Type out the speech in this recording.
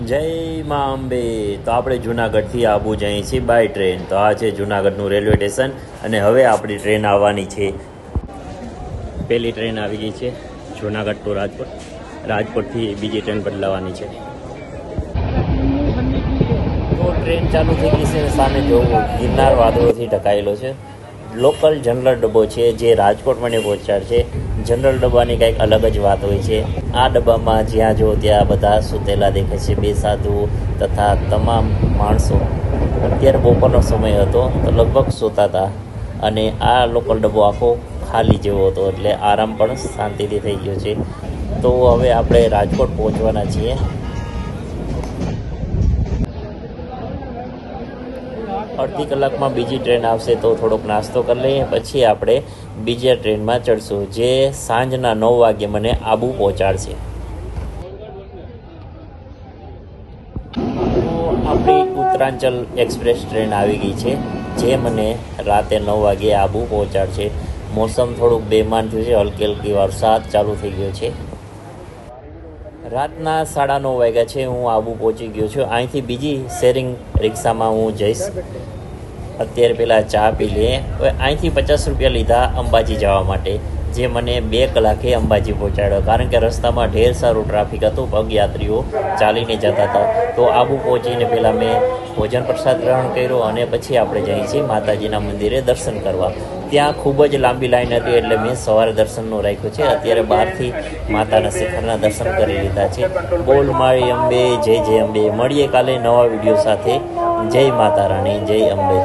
જય મા અંબે. તો આપણે જુનાગઢથી આબુ જઈએ છીએ બાય ટ્રેન. તો આ છે જુનાગઢનું રેલવે સ્ટેશન અને હવે આપણી ટ્રેન આવવાની છે. પહેલી ટ્રેન આવી ગઈ છે જુનાગઢ ટુ રાજકોટ. રાજકોટથી બીજી ટ્રેન બદલાવાની છે. તો ટ્રેન ચાલુ થઈ ગઈ છે. સામે જોવું ગિરનાર વાદળોથી ઢકાયેલો છે. લોકલ જનરલ ડબ્બો છે જે રાજકોટ મને પહોંચાડશે. જનરલ ડબ્બાની કંઈક અલગ જ વાત હોય છે. આ ડબ્બામાં જ્યાં જો ત્યાં બધા સૂતેલા દેખાય છે, બે સાધુ તથા તમામ માણસો. અત્યારે બપોરનો સમય હતો તો લગભગ સૂતા હતા અને આ લોકલ ડબ્બો આખો ખાલી જેવો હતો, એટલે આરામ પણ શાંતિથી થઈ ગયો છે. તો હવે આપણે રાજકોટ પહોંચવાના છીએ. અડધી કલાકમાં બીજી ટ્રેન આવશે તો થોડોક નાસ્તો કરી લઈએ, પછી આપણે બીજા ટ્રેનમાં ચડશું જે સાંજના 9 વાગે મને આબુ પહોંચાડશે. તો આપણી ઉત્તરાંચલ એક્સપ્રેસ ટ્રેન આવી ગઈ છે જે મને રાતે 9 વાગે આબુ પહોંચાડશે. મોસમ થોડુંક બેમાન થયું છે, હલકી હલકી વરસાદ ચાલુ થઈ ગયો છે. રાતના 9:30 વાગ્યા છે. હું આબુ પહોંચી ગયો છું. અહીંથી બીજી શેરિંગ રિક્ષામાં હું જઈશ. અત્યારે પહેલાં ચા પી લઈએ. હવે અહીંથી 50 રૂપિયા લીધા અંબાજી જવા માટે, જે મને 2 કલાકે અંબાજી પહોંચાડ્યો, કારણ કે રસ્તામાં ઢેર સારું ટ્રાફિક હતું. પગયાત્રીઓ ચાલીને જતા હતા. તો આબુ પહોંચીને પહેલાં મેં ભોજન પ્રસાદ ગ્રહણ કર્યો અને પછી આપણે જઈએ છીએ માતાજીના મંદિરે દર્શન કરવા. ત્યાં ખૂબ જ લાંબી લાઈન હતી એટલે મેં સવારે દર્શનનું રાખ્યું છે. અત્યારે બહારથી માતાના શિખરના દર્શન કરી લીધા છે. બોલ માળી અંબે, જય જય અંબે. મળીએ કાલે નવા વિડીયો સાથે. જય માતા રાણી, જય અંબે.